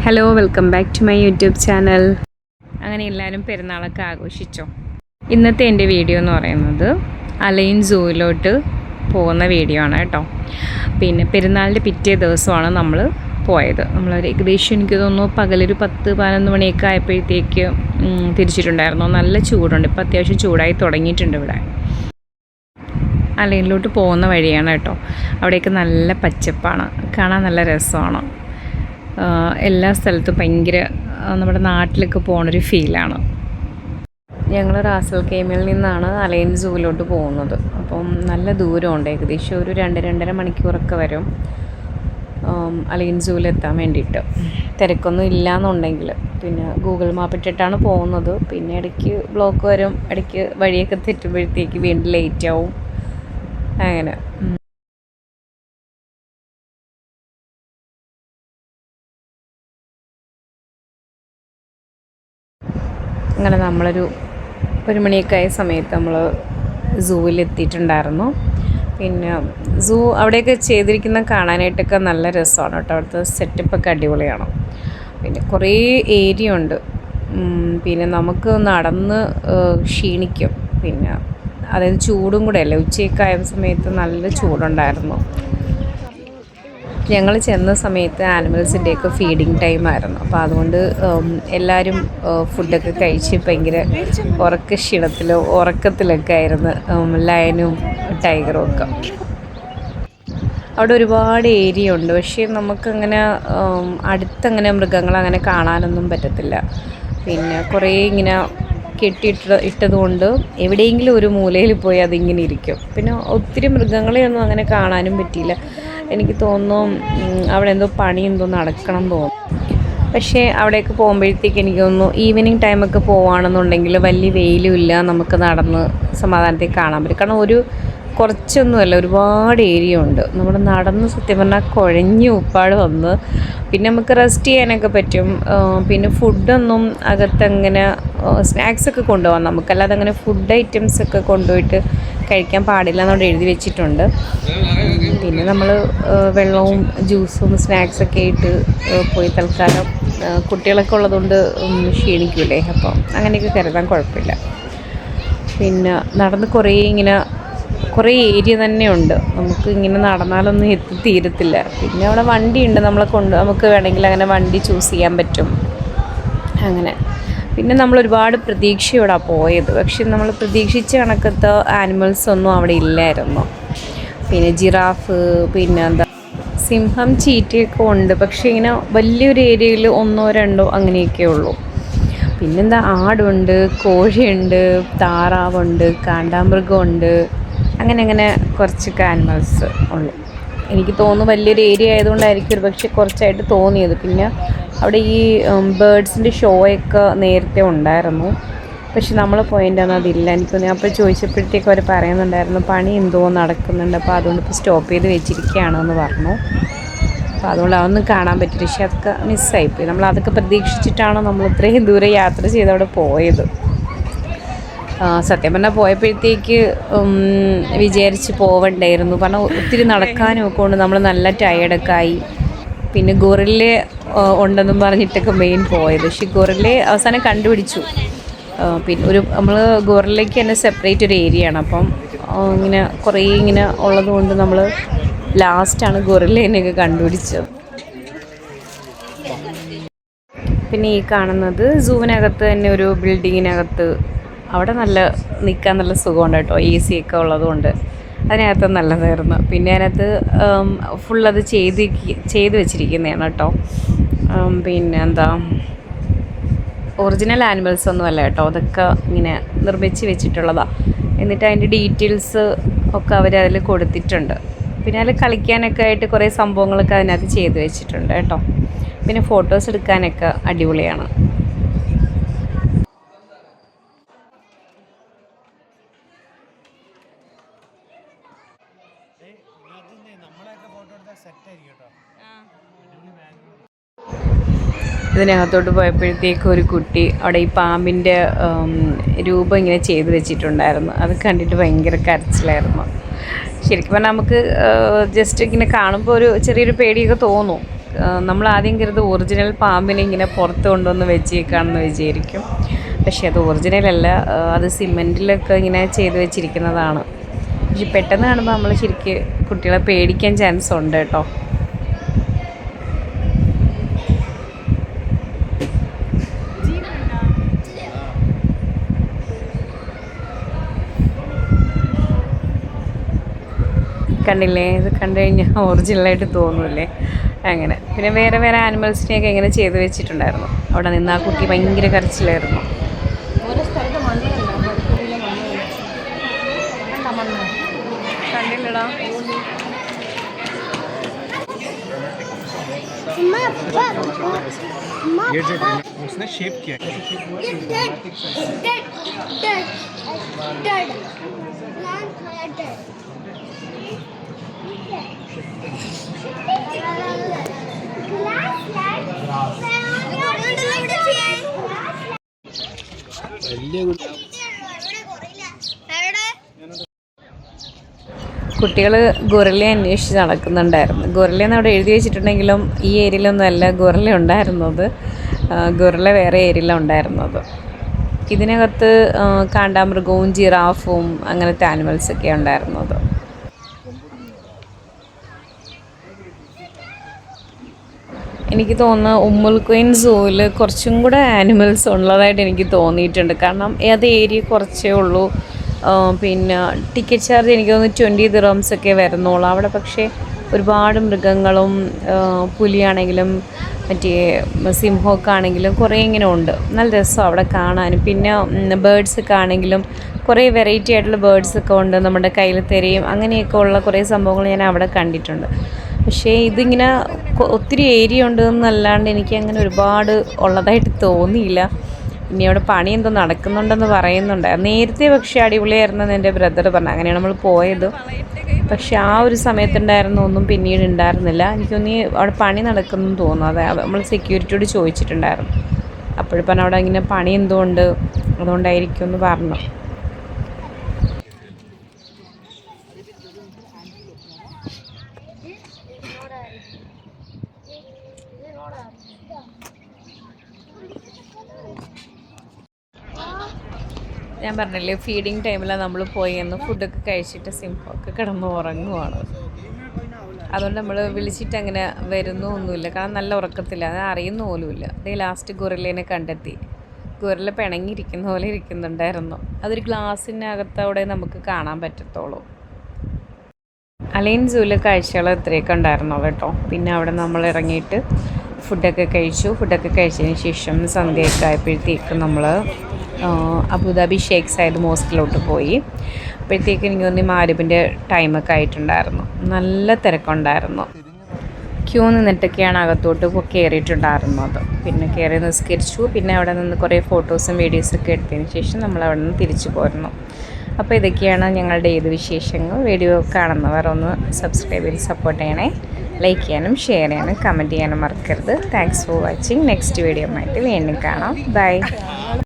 Hello, welcome back to my YouTube channel. അങ്ങനെ എല്ലാവരും പെരുന്നാളൊക്കെ ആഘോഷിച്ചോ? ഇന്നത്തെ എൻ്റെ വീഡിയോ എന്ന് പറയുന്നത് അലൈൻ സൂവിലോട്ട് പോകുന്ന വീഡിയോ ആണ് കേട്ടോ. പിന്നെ പെരുന്നാളിൻ്റെ പിറ്റേ ദിവസമാണ് നമ്മൾ പോയത്. നമ്മളൊരു ഏകദേശം എനിക്ക് തോന്നുന്നു പകലൊരു 10-11 മണിയൊക്കെ ആയപ്പോഴത്തേക്ക് തിരിച്ചിട്ടുണ്ടായിരുന്നു. നല്ല ചൂടുണ്ട്, ഇപ്പോൾ അത്യാവശ്യം ചൂടായി തുടങ്ങിയിട്ടുണ്ട് ഇവിടെ. അലൈനിലോട്ട് പോകുന്ന വഴിയാണ് കേട്ടോ. അവിടെയൊക്കെ നല്ല പച്ചപ്പാണ്, കാണാൻ നല്ല രസമാണ്. എല്ലാ സ്ഥലത്തും ഭയങ്കര നമ്മുടെ നാട്ടിലൊക്കെ പോകണൊരു ഫീലാണ്. ഞങ്ങൾ റാസൽ കെയ്മയിൽ നിന്നാണ് അലൈൻ സൂവിലോട്ട് പോകുന്നത്. അപ്പം നല്ല ദൂരമുണ്ട്, ഏകദേശം ഒരു 2-2.5 മണിക്കൂറൊക്കെ വരും അലൈൻ സൂവിലെത്താൻ വേണ്ടിയിട്ട്. തിരക്കൊന്നും ഇല്ലയെന്നുണ്ടെങ്കിൽ പിന്നെ ഗൂഗിൾ മാപ്പ് ഇട്ടിട്ടാണ് പോകുന്നത്. പിന്നെ ഇടയ്ക്ക് ബ്ലോക്ക് വരും, ഇടയ്ക്ക് വഴിയൊക്കെ തെറ്റുമ്പോഴത്തേക്ക് വീണ്ടും ലേറ്റ് ആവും. അങ്ങനെ അങ്ങനെ നമ്മളൊരു 1 മണിയൊക്കെ ആയ സമയത്ത് നമ്മൾ സൂവിലെത്തിയിട്ടുണ്ടായിരുന്നു. പിന്നെ സൂ അവിടെയൊക്കെ ചെയ്തിരിക്കുന്ന കാണാനായിട്ടൊക്കെ നല്ല രസമാണ് കേട്ടോ. അവിടുത്തെ സെറ്റപ്പൊക്കെ അടിപൊളിയാണ്. പിന്നെ കുറേ ഏരിയ ഉണ്ട്. പിന്നെ നമുക്ക് നടന്ന് ക്ഷീണിക്കും. പിന്നെ അതായത് ചൂടും കൂടെ അല്ലേ, ഉച്ചയൊക്കെ ആയ സമയത്ത് നല്ല ചൂടുണ്ടായിരുന്നു. ഞങ്ങൾ ചെന്ന സമയത്ത് ആനിമൽസിൻ്റെയൊക്കെ ഫീഡിങ് ടൈമായിരുന്നു. അപ്പോൾ അതുകൊണ്ട് എല്ലാവരും ഫുഡൊക്കെ കഴിച്ച് ഭയങ്കര ഉറക്കത്തിലൊക്കെ ആയിരുന്നു ലയനും ടൈഗറും ഒക്കെ. അവിടെ ഒരുപാട് ഏരിയ ഉണ്ട്, പക്ഷേ നമുക്കങ്ങനെ അടുത്തങ്ങനെ മൃഗങ്ങളങ്ങനെ കാണാനൊന്നും പറ്റത്തില്ല. പിന്നെ കുറേ ഇങ്ങനെ ഇട്ടതുകൊണ്ട് എവിടെയെങ്കിലും ഒരു മൂലയിൽ പോയി അതിങ്ങനെ ഇരിക്കും. പിന്നെ ഒത്തിരി മൃഗങ്ങളെയൊന്നും അങ്ങനെ കാണാനും പറ്റിയില്ല. എനിക്ക് തോന്നുന്നു അവിടെ എന്തോ പണി എന്തോ നടക്കണം തോന്നും. പക്ഷേ അവിടേക്ക് പോകുമ്പോഴത്തേക്ക് എനിക്ക് തോന്നുന്നു ഈവനിങ് ടൈമൊക്കെ പോവുകയാണെന്നുണ്ടെങ്കിൽ വലിയ വെയിലും ഇല്ല, നമുക്ക് നടന്ന് സമാധാനത്തിൽ കാണാൻ പറ്റും. കാരണം കുറച്ചൊന്നുമല്ല, ഒരുപാട് ഏരിയ ഉണ്ട്. നമ്മൾ നടന്ന് സത്യം പറഞ്ഞാൽ കുഴഞ്ഞ് ഉപ്പാട് വന്ന് പിന്നെ നമുക്ക് റെസ്റ്റ് ചെയ്യാനൊക്കെ പറ്റും. പിന്നെ ഫുഡൊന്നും അകത്തങ്ങനെ സ്നാക്സൊക്കെ കൊണ്ടുപോകാം നമുക്കല്ലാതെ അങ്ങനെ ഫുഡ് ഐറ്റംസൊക്കെ കൊണ്ടുപോയിട്ട് കഴിക്കാൻ പാടില്ല എന്നവിടെ എഴുതി വെച്ചിട്ടുണ്ട്. പിന്നെ നമ്മൾ വെള്ളവും ജ്യൂസും സ്നാക്സൊക്കെ ആയിട്ട് പോയി തൽക്കാലം കുട്ടികളൊക്കെ ഉള്ളതുകൊണ്ട് ക്ഷീണിക്കൂലേ, അപ്പം അങ്ങനെയൊക്കെ കരുതാൻ കുഴപ്പമില്ല. പിന്നെ നടന്ന് കുറേ ഏരിയ തന്നെയുണ്ട്, നമുക്ക് ഇങ്ങനെ നടന്നാലൊന്നും തീരത്തില്ല. പിന്നെ അവിടെ വണ്ടിയുണ്ട്, നമുക്ക് വേണമെങ്കിൽ അങ്ങനെ വണ്ടി ചൂസ് ചെയ്യാൻ പറ്റും. അങ്ങനെ പിന്നെ നമ്മൾ ഒരുപാട് പ്രതീക്ഷയോടാണ് പോയത്, പക്ഷെ നമ്മൾ പ്രതീക്ഷിച്ച കണക്കത്തെ ആനിമൽസൊന്നും അവിടെ ഇല്ലായിരുന്നു. പിന്നെ ജിറാഫ്, പിന്നെ സിംഹം, ചീറ്റയൊക്കെ ഉണ്ട്, പക്ഷേ ഇങ്ങനെ വലിയൊരു ഏരിയയിൽ 1-2 അങ്ങനെയൊക്കെ ഉള്ളൂ. പിന്നെന്താ, ആടുണ്ട്, കോഴിയുണ്ട്, താറാവുണ്ട്, കാണ്ടാമൃഗമുണ്ട്, അങ്ങനെ കുറച്ചൊക്കെ ആനിമൽസ് ഉള്ളു. എനിക്ക് തോന്നുന്നു വലിയൊരു ഏരിയ ആയതുകൊണ്ടായിരിക്കും ഒരു പക്ഷേ കുറച്ചായിട്ട് തോന്നിയത്. പിന്നെ അവിടെ ഈ ബേഡ്സിൻ്റെ ഷോയൊക്കെ നേരത്തെ ഉണ്ടായിരുന്നു, പക്ഷെ നമ്മൾ പോയിൻ്റ് ഒന്നും അതില്ല. എനിക്ക് അപ്പോൾ ചോദിച്ചപ്പോഴത്തേക്ക് അവർ പറയുന്നുണ്ടായിരുന്നു പണി എന്തോ നടക്കുന്നുണ്ട്, അപ്പോൾ അതുകൊണ്ട് ഇപ്പോൾ സ്റ്റോപ്പ് ചെയ്ത് വെച്ചിരിക്കുകയാണെന്ന് പറഞ്ഞു. അപ്പോൾ അതുകൊണ്ട് അതൊന്നും കാണാൻ പറ്റില്ല. പക്ഷെ അതൊക്കെ മിസ്സായിപ്പോയി. അതൊക്കെ പ്രതീക്ഷിച്ചിട്ടാണ് നമ്മൾ ഇത്രയും ദൂരം യാത്ര ചെയ്ത് അവിടെ പോയത്. സത്യം പറഞ്ഞാൽ പോയപ്പോഴത്തേക്ക് വിചാരിച്ച് പോവണ്ടായിരുന്നു, കാരണം ഒത്തിരി നടക്കാനും ഒക്കെ കൊണ്ട് നമ്മൾ നല്ല ടയേർഡൊക്കെ ആയി. പിന്നെ ഗൊറില്ല ഉണ്ടെന്നും പറഞ്ഞിട്ടൊക്കെ മെയിൻ പോയത്, പക്ഷേ ഗൊറില്ലയെ അവസാനം കണ്ടുപിടിച്ചു. പിന്നെ നമ്മൾ ഗൊറില്ലയ്ക്ക് തന്നെ സെപ്പറേറ്റ് ഒരു ഏരിയ ആണ്. അപ്പം കുറേ ഉള്ളത് കൊണ്ട് നമ്മൾ ലാസ്റ്റാണ് ഗൊറില്ലേനെയൊക്കെ കണ്ടുപിടിച്ചത്. പിന്നെ ഈ കാണുന്നത് സൂവിനകത്ത് തന്നെ ഒരു ബിൽഡിങ്ങിനകത്ത്, അവിടെ നിൽക്കാൻ നല്ല സുഖമുണ്ട് കേട്ടോ, AC ഒക്കെ ഉള്ളതുകൊണ്ട് അതിനകത്ത് നല്ലതായിരുന്നു. പിന്നെ അതിനകത്ത് ഫുള്ളത് ചെയ്ത് വെച്ചിരിക്കുന്നതാണ് കേട്ടോ. പിന്നെ ഒറിജിനൽ ആനിമൽസ് ഒന്നും അല്ല കേട്ടോ, അതൊക്കെ ഇങ്ങനെ നിർമ്മിച്ച് വെച്ചിട്ടുള്ളതാണ്. എന്നിട്ട് അതിൻ്റെ ഡീറ്റെയിൽസ് ഒക്കെ അവരതിൽ കൊടുത്തിട്ടുണ്ട്. പിന്നെ അതിൽ കളിക്കാനൊക്കെ ആയിട്ട് കുറേ സംഭവങ്ങളൊക്കെ അതിനകത്ത് ചെയ്ത് വെച്ചിട്ടുണ്ട് കേട്ടോ. പിന്നെ ഫോട്ടോസ് എടുക്കാനൊക്കെ അടിപൊളിയാണ്. ഇതിനകത്തോട്ട് പോയപ്പോഴത്തേക്കും ഒരു കുട്ടി അവിടെ ഈ പാമ്പിൻ്റെ രൂപം ഇങ്ങനെ ചെയ്ത് വെച്ചിട്ടുണ്ടായിരുന്നു. അത് കണ്ടിട്ട് ഭയങ്കര കരച്ചിലായിരുന്നു. ശരിക്കും പറഞ്ഞാൽ നമുക്ക് ജസ്റ്റ് ഇങ്ങനെ കാണുമ്പോൾ ഒരു ചെറിയൊരു പേടിയൊക്കെ തോന്നും. നമ്മൾ ആദ്യം കരുത് ഒറിജിനൽ പാമ്പിനെ ഇങ്ങനെ പുറത്ത് കൊണ്ടുവന്ന് വെച്ചേക്കാണെന്ന് വിചാരിക്കും. പക്ഷേ അത് ഒറിജിനലല്ല, അത് സിമെൻറ്റിലൊക്കെ ഇങ്ങനെ ചെയ്ത് വെച്ചിരിക്കുന്നതാണ്. പക്ഷെ പെട്ടെന്ന് കാണുമ്പോൾ നമ്മൾ ശരിക്കും കുട്ടികളെ പേടിക്കാൻ ചാൻസ് ഉണ്ട് കേട്ടോ. കണ്ടില്ലേ, ഇത് കണ്ടു കഴിഞ്ഞാൽ ഒറിജിനലായിട്ട് തോന്നൂല്ലേ അങ്ങനെ. പിന്നെ വേറെ വേറെ ആനിമൽസിനെയൊക്കെ ഇങ്ങനെ ചെയ്ത് വെച്ചിട്ടുണ്ടായിരുന്നു. അവിടെ നിന്ന് ആ കുട്ടി ഭയങ്കര കരച്ചിലായിരുന്നു. കണ്ടില്ലടാ. उसने शेप किया കുട്ടികൾ ഗൊറില്ലയെ അന്വേഷിച്ച് നടക്കുന്നുണ്ടായിരുന്നു. ഗൊറില്ലയെന്ന് അവിടെ എഴുതി വെച്ചിട്ടുണ്ടെങ്കിലും ഈ ഏരിയയിലൊന്നും അല്ല ഗൊറില്ല ഉണ്ടായിരുന്നത്. ഗൊറില്ല വേറെ ഏരിയയിലാണ് ഉണ്ടായിരുന്നത്. ഇതിനകത്ത് കാണ്ടാമൃഗവും ജിറാഫും അങ്ങനത്തെ ആനിമൽസൊക്കെ ഉണ്ടായിരുന്നത്. എനിക്ക് തോന്നുന്നു ഉമ്മുൽ ഖുവൈൻ സൂവിൽ കുറച്ചും കൂടെ ആനിമൽസ് ഉള്ളതായിട്ട് എനിക്ക് തോന്നിയിട്ടുണ്ട്. കാരണം അത് ഏരിയ കുറച്ചേ ഉള്ളൂ. പിന്നെ ടിക്കറ്റ് ചാർജ് എനിക്ക് തോന്നുന്നു 20 ദിറംസ് ഒക്കെ വരുന്നുള്ളൂ അവിടെ. പക്ഷേ ഒരുപാട് മൃഗങ്ങളും പുലിയാണെങ്കിലും മറ്റേ സിംഹമൊക്കെ ആണെങ്കിലും കുറേ ഇങ്ങനെ ഉണ്ട്. നല്ല രസമാണ് അവിടെ കാണാനും. പിന്നെ ബേഡ്സൊക്കെ ആണെങ്കിലും കുറേ വെറൈറ്റി ആയിട്ടുള്ള ബേഡ്സൊക്കെ ഉണ്ട്. നമ്മുടെ കൈലത്തെരയും അങ്ങനെയൊക്കെ ഉള്ള കുറേ സംഭവങ്ങൾ ഞാൻ അവിടെ കണ്ടിട്ടുണ്ട്. പക്ഷേ ഇതിങ്ങനെ ഒത്തിരി ഏരിയ ഉണ്ടെന്നല്ലാണ്ട് എനിക്ക് അങ്ങനെ ഒരുപാട് ഉള്ളതായിട്ട് തോന്നിയില്ല. ഇനി അവിടെ പണി എന്തോ നടക്കുന്നുണ്ടെന്ന് പറയുന്നുണ്ട്. നേരത്തെ പക്ഷേ അടിപൊളിയായിരുന്നെന്ന് എൻ്റെ ബ്രദർ പറഞ്ഞു. അങ്ങനെയാണ് നമ്മൾ പോയത്. പക്ഷേ ആ ഒരു സമയത്തുണ്ടായിരുന്ന ഒന്നും പിന്നീട് ഉണ്ടായിരുന്നില്ല. എനിക്കൊന്ന് അവിടെ പണി നടക്കുന്നു തോന്നുന്നു. അതെ, നമ്മൾ സെക്യൂരിറ്റിയോട് ചോദിച്ചിട്ടുണ്ടായിരുന്നു. അപ്പോഴും പറഞ്ഞാൽ അവിടെ ഇങ്ങനെ പണി എന്തോ ഉണ്ട്, അതുകൊണ്ടായിരിക്കും എന്ന് പറഞ്ഞു. ഞാൻ പറഞ്ഞില്ലേ, ഫീഡിങ് ടൈമിലാണ് നമ്മൾ പോയെന്ന്. ഫുഡൊക്കെ കഴിച്ചിട്ട് സിംഹമൊക്കെ കിടന്ന് ഉറങ്ങുവാണ്. അതുകൊണ്ട് നമ്മൾ വിളിച്ചിട്ട് അങ്ങനെ വരുന്നൊന്നുമില്ല. കാരണം നല്ല ഉറക്കത്തില്ല, അത് അറിയുന്ന പോലുമില്ല. അതേ ലാസ്റ്റ് ഗൊറില്ലേനെ കണ്ടെത്തി. ഗൊറില്ല പിണങ്ങിയിരിക്കുന്ന പോലെ ഇരിക്കുന്നുണ്ടായിരുന്നു. അതൊരു ഗ്ലാസ്സിനകത്തവിടെ നമുക്ക് കാണാൻ പറ്റത്തുള്ളൂ. അലൈൻ സൂവിലെ കാഴ്ചകൾ ഇത്രയൊക്കെ ഉണ്ടായിരുന്നുള്ളൂ കേട്ടോ. പിന്നെ അവിടെ നമ്മൾ ഇറങ്ങിയിട്ട് ഫുഡൊക്കെ കഴിച്ചു. ഫുഡൊക്കെ കഴിച്ചതിന് ശേഷം സന്ധ്യയൊക്കെ ആയപ്പോഴത്തേക്കും നമ്മൾ അബുദാബി ഷേഖ് സയ്യിദ് മോസ്കിലോട്ട് പോയി. അപ്പോഴത്തേക്ക് എനിക്ക് തോന്നി മാരിബിൻ്റെ ടൈമൊക്കെ ആയിട്ടുണ്ടായിരുന്നു. നല്ല തിരക്കുണ്ടായിരുന്നു. ക്യൂ നിന്നിട്ടൊക്കെയാണ് അകത്തോട്ട് കയറിയിട്ടുണ്ടായിരുന്നത്. പിന്നെ കയറി നിസ്കരിച്ചു. പിന്നെ അവിടെ നിന്ന് കുറേ ഫോട്ടോസും വീഡിയോസൊക്കെ എടുത്തതിന് ശേഷം നമ്മൾ അവിടെ നിന്ന് തിരിച്ചു പോരുന്നു. അപ്പോൾ ഇതൊക്കെയാണ് ഞങ്ങളുടെ ഏത് വിശേഷങ്ങൾ. വീഡിയോ കാണുന്നവർ ഒന്ന് സബ്സ്ക്രൈബ് ചെയ്ത് സപ്പോർട്ട് ചെയ്യണേ. ലൈക്ക് ചെയ്യാനും ഷെയർ ചെയ്യാനും കമൻറ്റ് ചെയ്യാനും മറക്കരുത്. Thanks for watching. Next video ആയിട്ട് വീണ്ടും കാണാം. ബൈ.